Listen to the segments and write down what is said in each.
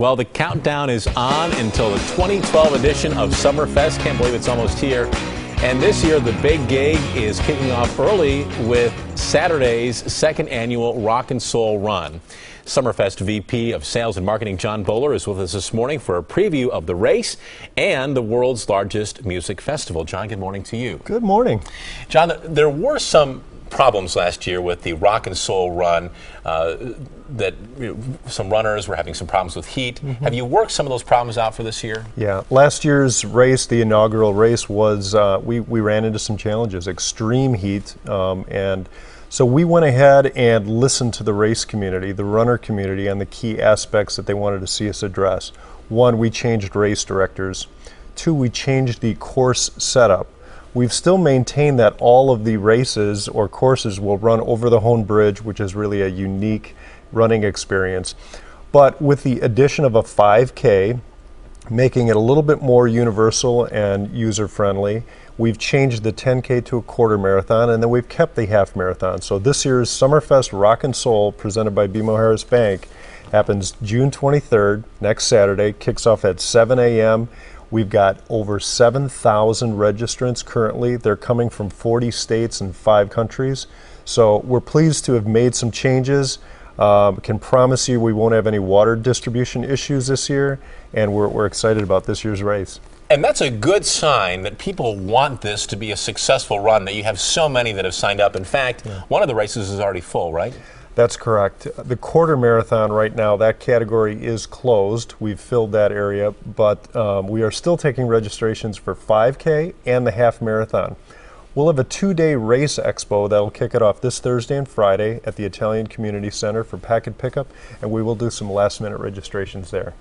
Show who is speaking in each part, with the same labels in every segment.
Speaker 1: Well, the countdown is on until the 2012 edition of Summerfest. Can't believe it's almost here. And this year, the big gig is kicking off early with Saturday's second annual Rock and Soul Run. Summerfest VP of Sales and Marketing John Bowler is with us this morning for a preview of the race and the world's largest music festival. John, good morning to you.
Speaker 2: Good morning.
Speaker 1: John, there were some problems last year with the Rock and Soul Run, that some runners were having some problems with heat. Have you worked some of those problems out for this year?
Speaker 2: Yeah, last year's race, the inaugural race, was we ran into some challenges, extreme heat, and so we went ahead and listened to the race community, the runner community, and the key aspects that they wanted to see us address. One, we changed race directors. Two, we changed the course setup. We've still maintained that all of the races or courses will run over the Hone Bridge, which is really a unique running experience. But with the addition of a 5K, making it a little bit more universal and user-friendly, we've changed the 10K to a quarter marathon, and then we've kept the half marathon. So this year's Summerfest Rock and Soul, presented by BMO Harris Bank, happens June 23rd, next Saturday, kicks off at 7 a.m. We've got over 7,000 registrants currently. They're coming from 40 states and 5 countries. So we're pleased to have made some changes. Can promise you we won't have any water distribution issues this year, and we're excited about this year's race.
Speaker 1: And that's a good sign that people want this to be a successful run, that you have so many that have signed up. In fact, one of the races is already full, right?
Speaker 2: That's correct. The quarter marathon right now, that category is closed. We've filled that area, but we are still taking registrations for 5K and the half marathon. We'll have a 2-day race expo that'll kick it off this Thursday and Friday at the Italian Community Center for packet pickup, and we will do some last-minute registrations there.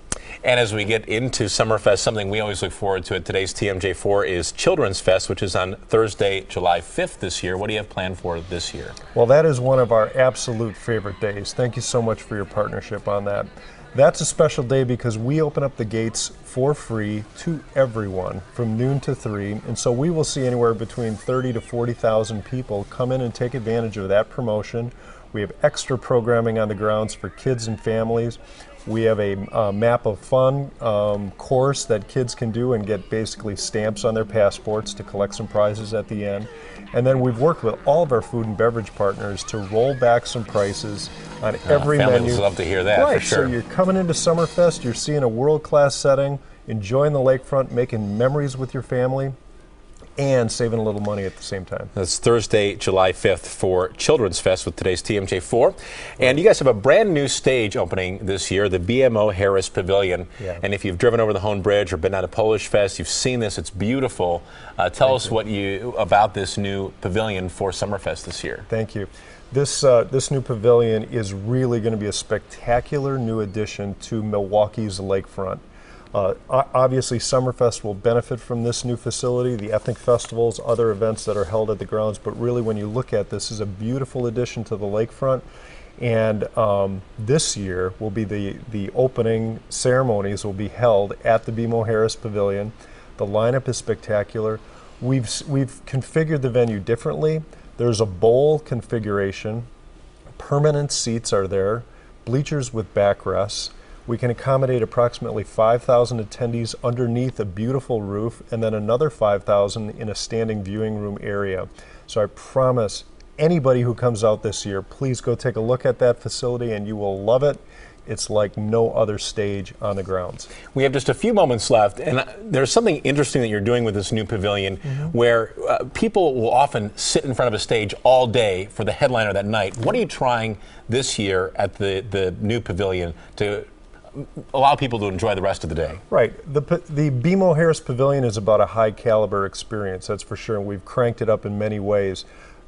Speaker 1: And as we get into Summerfest, something we always look forward to at today's TMJ4 is Children's Fest, which is on Thursday, July 5th this year. What do you have planned for this year?
Speaker 2: Well, that is one of our absolute favorite days. Thank you so much for your partnership on that. That's a special day because we open up the gates for free to everyone from noon to 3, and so we will see anywhere between 30 to 40,000 people come in and take advantage of that promotion. We have extra programming on the grounds for kids and families. We have a map of fun course that kids can do and get basically stamps on their passports to collect some prizes at the end. And then we've worked with all of our food and beverage partners to roll back some prices on every menu.
Speaker 1: Families love to hear that,
Speaker 2: right,
Speaker 1: for sure.
Speaker 2: So you're coming into Summerfest, you're seeing a world-class setting, enjoying the lakefront, making memories with your family, and saving a little money at the same time.
Speaker 1: That's Thursday, July 5th for Children's Fest with today's TMJ4. And you guys have a brand new stage opening this year, the BMO Harris Pavilion.
Speaker 2: Yeah.
Speaker 1: And if you've driven over the Hone Bridge or been at a Polish Fest, you've seen this. It's beautiful. Tell us what about this new pavilion for Summerfest this year.
Speaker 2: Thank you. This new pavilion is really going to be a spectacular new addition to Milwaukee's lakefront. Obviously, Summerfest will benefit from this new facility, the ethnic festivals, other events that are held at the grounds, but really when you look at this is a beautiful addition to the lakefront. And this year will be the opening ceremonies will be held at the BMO Harris Pavilion. The lineup is spectacular. We've configured the venue differently. There's a bowl configuration. Permanent seats are there, bleachers with backrests. We can accommodate approximately 5,000 attendees underneath a beautiful roof, and then another 5,000 in a standing viewing room area. So I promise anybody who comes out this year, please go take a look at that facility and you will love it. It's like no other stage on the grounds.
Speaker 1: We have just a few moments left, and there's something interesting that you're doing with this new pavilion where people will often sit in front of a stage all day for the headliner that night. What are you trying this year at the new pavilion to allow people to enjoy the rest of the day?
Speaker 2: Right. The BMO Harris Pavilion is about a high caliber experience, that's for sure, and we've cranked it up in many ways.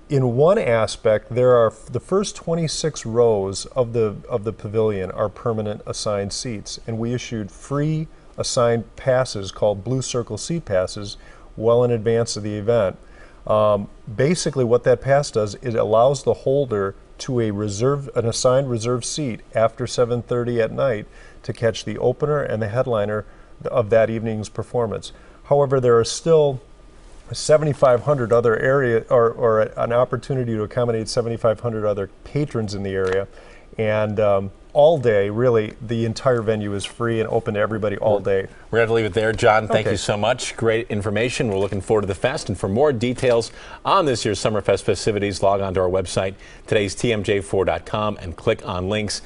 Speaker 2: In one aspect, there are the first 26 rows of the pavilion are permanent assigned seats, and we issued free assigned passes called Blue Circle seat passes well in advance of the event. Basically what that pass does, it allows the holder to an assigned reserved seat after 7:30 at night to catch the opener and the headliner of that evening's performance. However, there are still 7,500 other or an opportunity to accommodate 7,500 other patrons in the area, and all day, really. The entire venue is free and open to everybody all day.
Speaker 1: We're going to leave it there. John, thank
Speaker 2: Okay.
Speaker 1: you so much. Great information. We're looking forward to the fest. And for more details on this year's Summerfest festivities, log on to our website, today's TMJ4.com, and click on links.